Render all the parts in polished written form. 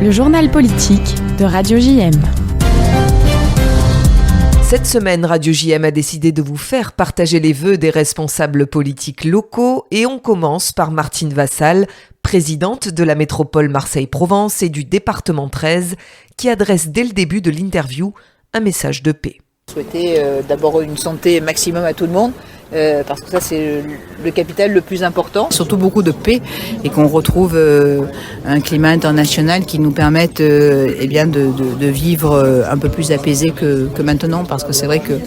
Le journal politique de Radio JM. Cette semaine, Radio JM a décidé de vous faire partager les vœux des responsables politiques locaux et on commence par Martine Vassal, présidente de la métropole Marseille-Provence et du département 13, qui adresse dès le début de l'interview un message de paix. Souhaiter d'abord une santé maximum à tout le monde, parce que ça c'est le capital le plus important. Surtout beaucoup de paix et qu'on retrouve un climat international qui nous permette de vivre un peu plus apaisé que maintenant, parce que c'est vrai que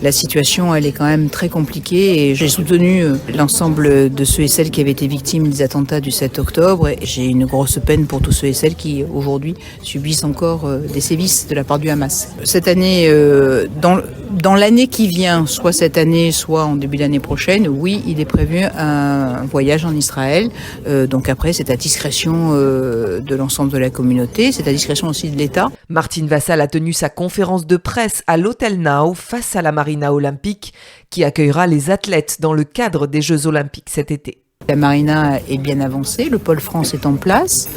la situation, elle est quand même très compliquée et j'ai soutenu l'ensemble de ceux et celles qui avaient été victimes des attentats du 7 octobre et j'ai une grosse peine pour tous ceux et celles qui aujourd'hui subissent encore des sévices de la part du Hamas. Cette année, dans l'année qui vient, soit cette année, soit en début d'année prochaine, oui, il est prévu un voyage en Israël. Donc après, c'est à discrétion de l'ensemble de la communauté, c'est à discrétion aussi de l'État. Martine Vassal a tenu sa conférence de presse à l'Hôtel Nao face à la Marina olympique qui accueillera les athlètes dans le cadre des Jeux olympiques cet été. La marina est bien avancée, le pôle France est en place,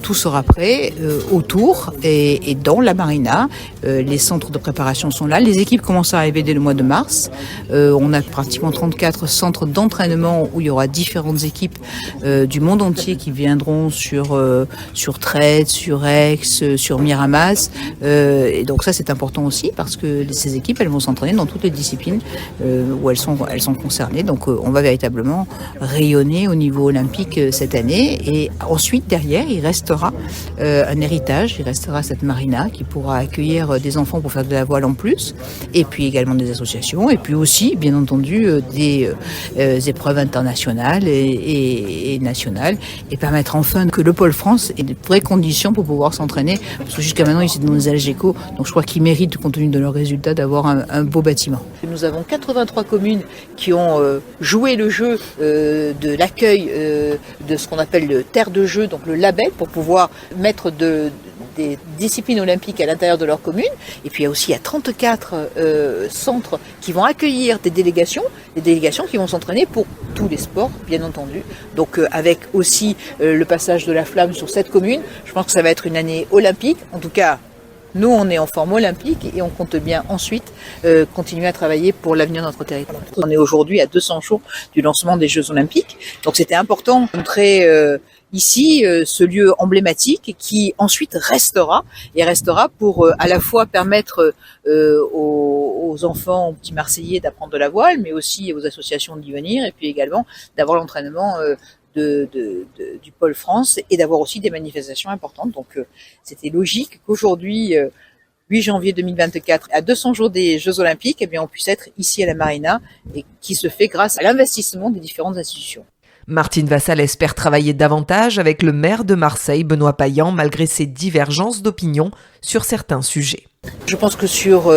tout sera prêt autour et dans la marina. Les centres de préparation sont là, les équipes commencent à arriver dès le mois de mars. On a pratiquement 34 centres d'entraînement où il y aura différentes équipes du monde entier qui viendront sur Trède, sur Aix, sur Miramas. Et donc ça c'est important aussi parce que ces équipes elles vont s'entraîner dans toutes les disciplines où elles sont concernées. Donc on va véritablement rayonner au niveau olympique cette année et ensuite derrière il restera un héritage, il restera cette marina qui pourra accueillir des enfants pour faire de la voile en plus et puis également des associations et puis aussi bien entendu des épreuves internationales et nationales et permettre enfin que le pôle France ait de vraies conditions pour pouvoir s'entraîner parce que jusqu'à maintenant ils étaient dans des algéco donc je crois qu'ils méritent compte tenu de leurs résultats d'avoir un beau bâtiment. Nous avons 83 communes qui ont joué le jeu de l'accueil de ce qu'on appelle le terre de jeu, donc le label, pour pouvoir mettre des disciplines olympiques à l'intérieur de leur commune. Et puis il y a 34 centres qui vont accueillir des délégations qui vont s'entraîner pour tous les sports, bien entendu. Donc avec aussi le passage de la flamme sur cette commune, je pense que ça va être une année olympique, en tout cas. Nous, on est en forme olympique et on compte bien ensuite continuer à travailler pour l'avenir de notre territoire. On est aujourd'hui à 200 jours du lancement des Jeux olympiques. Donc c'était important de montrer ici ce lieu emblématique qui ensuite restera pour à la fois permettre aux enfants, aux petits Marseillais d'apprendre de la voile, mais aussi aux associations d'y venir et puis également d'avoir l'entraînement du pôle France et d'avoir aussi des manifestations importantes. Donc c'était logique qu'aujourd'hui, 8 janvier 2024, à 200 jours des Jeux Olympiques, on puisse être ici à la Marina et qui se fait grâce à l'investissement des différentes institutions. Martine Vassal espère travailler davantage avec le maire de Marseille, Benoît Payan, malgré ses divergences d'opinion sur certains sujets. Je pense que sur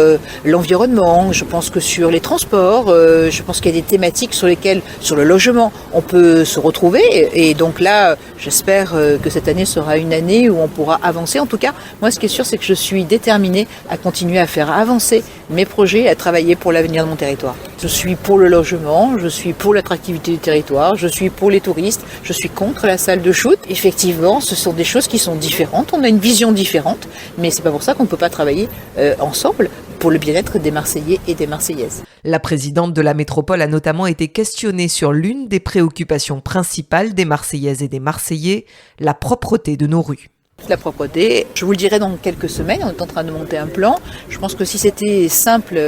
l'environnement, je pense que sur les transports, je pense qu'il y a des thématiques sur lesquelles, sur le logement, on peut se retrouver. Et donc là, j'espère que cette année sera une année où on pourra avancer. En tout cas, moi, ce qui est sûr, c'est que je suis déterminée à continuer à faire avancer mes projets, à travailler pour l'avenir de mon territoire. Je suis pour le logement, je suis pour l'attractivité du territoire, je suis pour les touristes, je suis contre la salle de shoot. Effectivement, ce sont des choses qui sont différentes. On a une vision différente, mais c'est pas pour ça qu'on ne peut pas travailler ensemble pour le bien-être des Marseillais et des Marseillaises. La présidente de la métropole a notamment été questionnée sur l'une des préoccupations principales des Marseillaises et des Marseillais, la propreté de nos rues. La propreté, je vous le dirai dans quelques semaines, on est en train de monter un plan. Je pense que si c'était simple,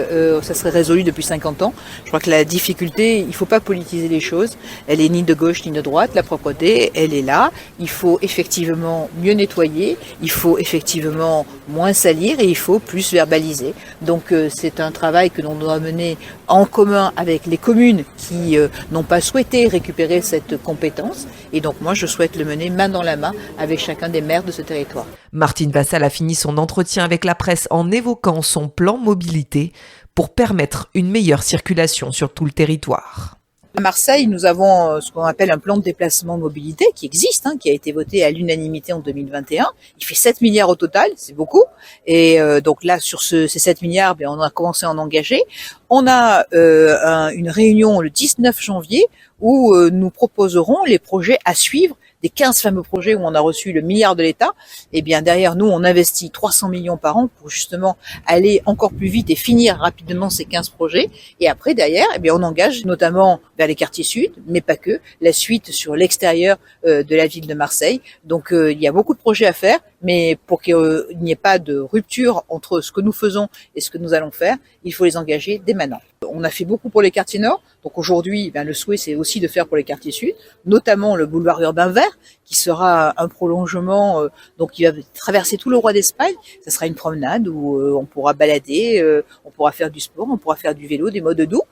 ça serait résolu depuis 50 ans. Je crois que la difficulté, il ne faut pas politiser les choses. Elle est ni de gauche ni de droite. La propreté, elle est là. Il faut effectivement mieux nettoyer, il faut effectivement moins salir et il faut plus verbaliser. Donc c'est un travail que l'on doit mener en commun avec les communes qui n'ont pas souhaité récupérer cette compétence. Et donc moi, je souhaite le mener main dans la main avec chacun des maires de ce territoire. Martine Vassal a fini son entretien avec la presse en évoquant son plan mobilité pour permettre une meilleure circulation sur tout le territoire. À Marseille, nous avons ce qu'on appelle un plan de déplacement mobilité qui existe, qui a été voté à l'unanimité en 2021. Il fait 7 milliards au total, c'est beaucoup. Et donc là, sur ces 7 milliards, on a commencé à en engager. On a une réunion le 19 janvier où nous proposerons les projets à suivre des 15 fameux projets où on a reçu le milliard de l'État. Et bien derrière nous, on investit 300 millions par an pour justement aller encore plus vite et finir rapidement ces 15 projets. Et après derrière, eh bien on engage notamment vers les quartiers sud, mais pas que, la suite sur l'extérieur de la ville de Marseille. Donc il y a beaucoup de projets à faire, mais pour qu'il n'y ait pas de rupture entre ce que nous faisons et ce que nous allons faire, il faut les engager dès maintenant. On a fait beaucoup pour les quartiers nord, donc aujourd'hui, le souhait c'est aussi de faire pour les quartiers sud, notamment le boulevard urbain vert, qui sera un prolongement, donc qui va traverser tout le Roi d'Espagne. Ça sera une promenade où on pourra balader, on pourra faire du sport, on pourra faire du vélo, des modes doux.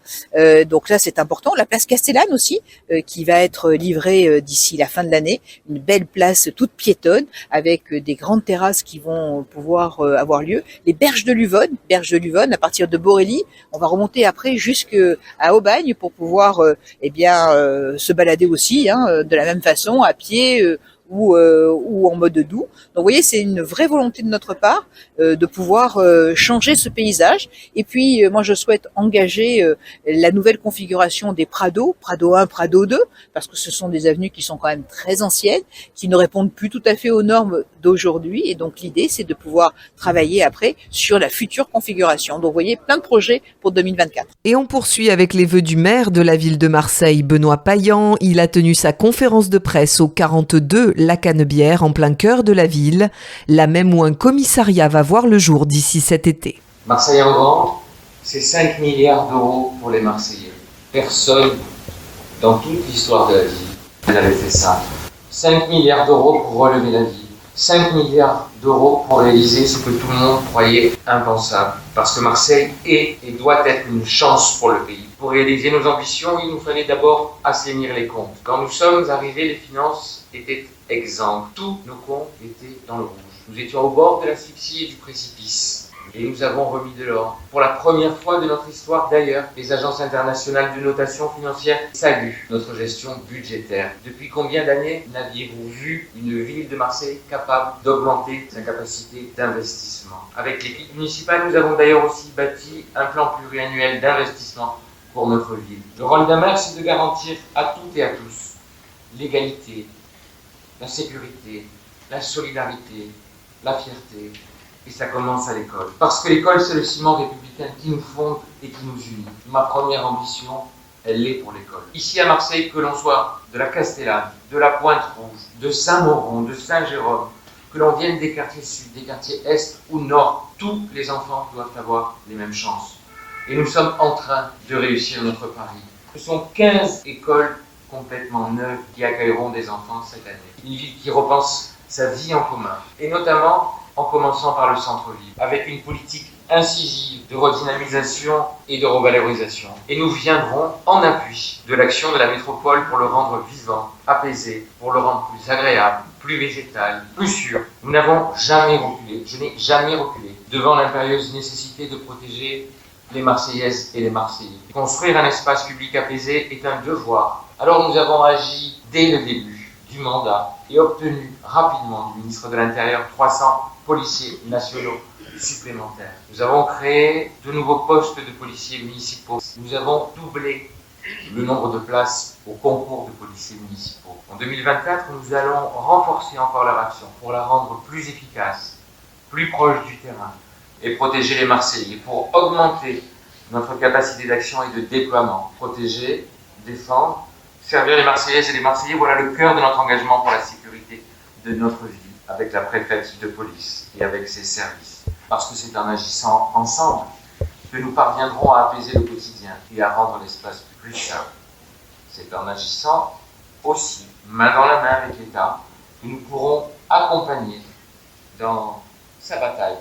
Donc là c'est important. La place Castellane aussi, qui va être livrée d'ici la fin de l'année, une belle place toute piétonne avec des grandes terrasses qui vont pouvoir avoir lieu. Les berges de Luvonne à partir de Borély, on va remonter après jusqu'à Aubagne pour pouvoir se balader aussi de la même façon à pied ou en mode doux. Donc vous voyez, c'est une vraie volonté de notre part de pouvoir changer ce paysage. Et puis moi je souhaite engager la nouvelle configuration des Prado 1, Prado 2, parce que ce sont des avenues qui sont quand même très anciennes, qui ne répondent plus tout à fait aux normes d'aujourd'hui. Et donc l'idée c'est de pouvoir travailler après sur la future configuration. Donc vous voyez, plein de projets pour 2024. Et on poursuit avec les vœux du maire de la ville de Marseille, Benoît Payan. Il a tenu sa conférence de presse au 42 La Canebière, en plein cœur de la ville, la même où un commissariat va voir le jour d'ici cet été. Marseille en grand, c'est 5 milliards d'euros pour les Marseillais. Personne dans toute l'histoire de la ville n'avait fait ça. 5 milliards d'euros pour relever la ville. 5 milliards d'euros pour réaliser ce que tout le monde croyait impensable. Parce que Marseille est et doit être une chance pour le pays. Pour réaliser nos ambitions, il nous fallait d'abord assainir les comptes. Quand nous sommes arrivés, les finances étaient exsangues. Tous nos comptes étaient dans le rouge. Nous étions au bord de l'asphyxie et du précipice. Et nous avons remis de l'or. Pour la première fois de notre histoire d'ailleurs, les agences internationales de notation financière saluent notre gestion budgétaire. Depuis combien d'années n'aviez-vous vu une ville de Marseille capable d'augmenter sa capacité d'investissement? Avec l'équipe municipale, nous avons d'ailleurs aussi bâti un plan pluriannuel d'investissement pour notre ville. Le rôle d'un maire, c'est de garantir à toutes et à tous l'égalité, la sécurité, la solidarité, la fierté. Et ça commence à l'école. Parce que l'école, c'est le ciment républicain qui nous fonde et qui nous unit. Ma première ambition, elle l'est pour l'école. Ici à Marseille, que l'on soit de la Castellane, de la Pointe-Rouge, de Saint-Mauron, de Saint-Jérôme, que l'on vienne des quartiers sud, des quartiers est ou nord, tous les enfants doivent avoir les mêmes chances. Et nous sommes en train de réussir notre pari. Ce sont 15 écoles complètement neuves qui accueilleront des enfants cette année. Une ville qui repense sa vie en commun. Et notamment en commençant par le centre-ville, avec une politique incisive de redynamisation et de revalorisation. Et nous viendrons en appui de l'action de la métropole pour le rendre vivant, apaisé, pour le rendre plus agréable, plus végétal, plus sûr. Nous n'avons jamais reculé, je n'ai jamais reculé, devant l'impérieuse nécessité de protéger les Marseillaises et les Marseillais. Construire un espace public apaisé est un devoir. Alors nous avons agi dès le début du mandat et obtenu rapidement du ministre de l'Intérieur 300 policiers nationaux supplémentaires. Nous avons créé de nouveaux postes de policiers municipaux. Nous avons doublé le nombre de places au concours de policiers municipaux. En 2024, nous allons renforcer encore leur action pour la rendre plus efficace, plus proche du terrain et protéger les Marseillais pour augmenter notre capacité d'action et de déploiement. Protéger, défendre, servir les Marseillaises et les Marseillais, voilà le cœur de notre engagement pour la sécurité de notre ville, avec la préfecture de police et avec ses services. Parce que c'est en agissant ensemble que nous parviendrons à apaiser le quotidien et à rendre l'espace plus stable. C'est en agissant aussi, main dans la main avec l'État, que nous pourrons accompagner dans sa bataille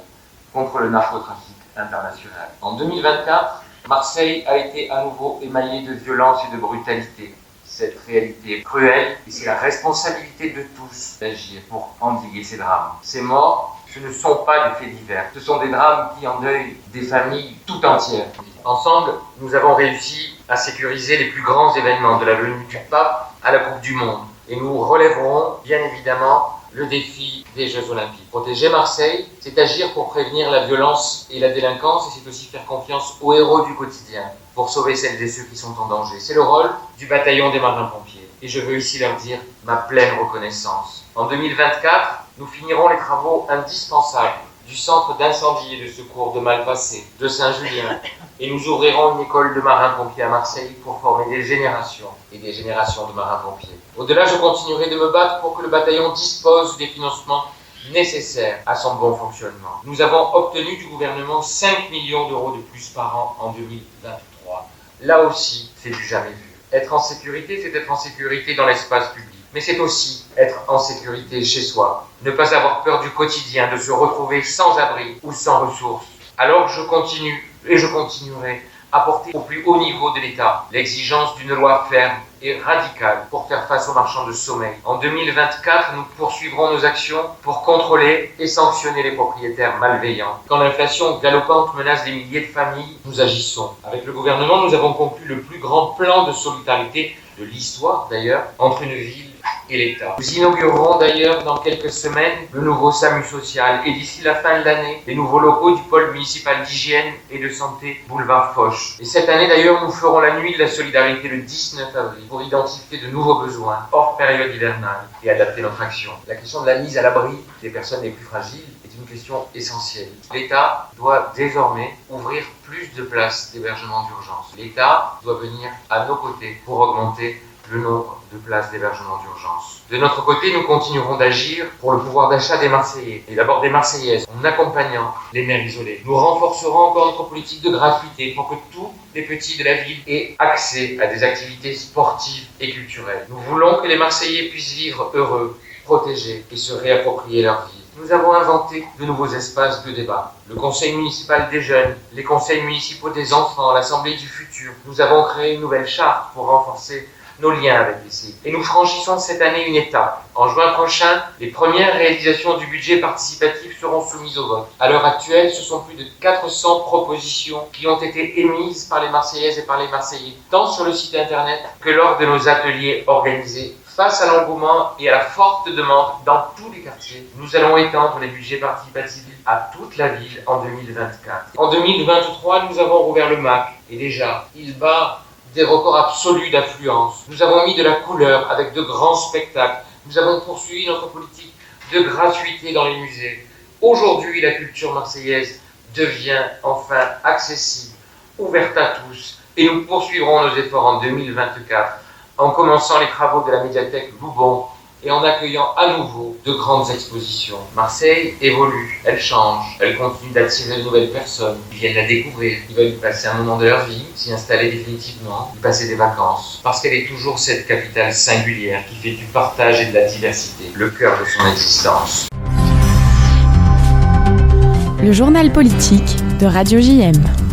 contre le narcotrafic international. En 2024, Marseille a été à nouveau émaillée de violence et de brutalité. Cette réalité est cruelle et c'est la responsabilité de tous d'agir pour endiguer ces drames. Ces morts, ce ne sont pas des faits divers, ce sont des drames qui endeuillent des familles tout entières. Ensemble, nous avons réussi à sécuriser les plus grands événements, de la venue du pape à la Coupe du Monde. Et nous relèverons bien évidemment le défi des Jeux Olympiques. Protéger Marseille, c'est agir pour prévenir la violence et la délinquance, et c'est aussi faire confiance aux héros du quotidien pour sauver celles et ceux qui sont en danger. C'est le rôle du bataillon des marins-pompiers. Et je veux ici leur dire ma pleine reconnaissance. En 2024, nous finirons les travaux indispensables du centre d'incendie et de secours de Malpasset, de Saint-Julien, et nous ouvrirons une école de marins-pompiers à Marseille pour former des générations et des générations de marins-pompiers. Au-delà, je continuerai de me battre pour que le bataillon dispose des financements nécessaires à son bon fonctionnement. Nous avons obtenu du gouvernement 5 millions d'euros de plus par an en 2023. Là aussi, c'est du jamais vu. Être en sécurité, c'est être en sécurité dans l'espace public. Mais c'est aussi être en sécurité chez soi. Ne pas avoir peur du quotidien, de se retrouver sans abri ou sans ressources. Alors je continue et je continuerai à porter au plus haut niveau de l'État l'exigence d'une loi ferme et radicale pour faire face aux marchands de sommeil. En 2024, nous poursuivrons nos actions pour contrôler et sanctionner les propriétaires malveillants. Quand l'inflation galopante menace des milliers de familles, nous agissons. Avec le gouvernement, nous avons conclu le plus grand plan de solidarité de l'histoire d'ailleurs, entre une ville et l'État. Nous inaugurerons d'ailleurs dans quelques semaines le nouveau SAMU social et d'ici la fin de l'année, les nouveaux locaux du pôle municipal d'hygiène et de santé boulevard Foch. Et cette année d'ailleurs, nous ferons la nuit de la solidarité le 19 avril pour identifier de nouveaux besoins hors période hivernale et adapter notre action. La question de la mise à l'abri des personnes les plus fragiles est une question essentielle. L'État doit désormais ouvrir plus de places d'hébergement d'urgence. L'État doit venir à nos côtés pour augmenter le nombre de places d'hébergement d'urgence. De notre côté, nous continuerons d'agir pour le pouvoir d'achat des Marseillais, et d'abord des Marseillaises, en accompagnant les mères isolées. Nous renforcerons encore notre politique de gratuité pour que tous les petits de la ville aient accès à des activités sportives et culturelles. Nous voulons que les Marseillais puissent vivre heureux, protégés et se réapproprier leur vie. Nous avons inventé de nouveaux espaces de débat. Le conseil municipal des jeunes, les conseils municipaux des enfants, l'assemblée du futur. Nous avons créé une nouvelle charte pour renforcer nos liens avec les CI. Et nous franchissons cette année une étape. En juin prochain, les premières réalisations du budget participatif seront soumises au vote. À l'heure actuelle, ce sont plus de 400 propositions qui ont été émises par les Marseillaises et par les Marseillais, tant sur le site internet que lors de nos ateliers organisés. Face à l'engouement et à la forte demande dans tous les quartiers, nous allons étendre les budgets participatifs à toute la ville en 2024. En 2023, nous avons rouvert le MAC et déjà, il bat des records absolus d'affluence. Nous avons mis de la couleur avec de grands spectacles. Nous avons poursuivi notre politique de gratuité dans les musées. Aujourd'hui, la culture marseillaise devient enfin accessible, ouverte à tous, et nous poursuivrons nos efforts en 2024 en commençant les travaux de la médiathèque Loubon et en accueillant à nouveau de grandes expositions. Marseille évolue, elle change, elle continue d'attirer de nouvelles personnes qui viennent la découvrir, qui veulent y passer un moment de leur vie, s'y installer définitivement, y passer des vacances. Parce qu'elle est toujours cette capitale singulière qui fait du partage et de la diversité le cœur de son existence. Le journal politique de Radio JM.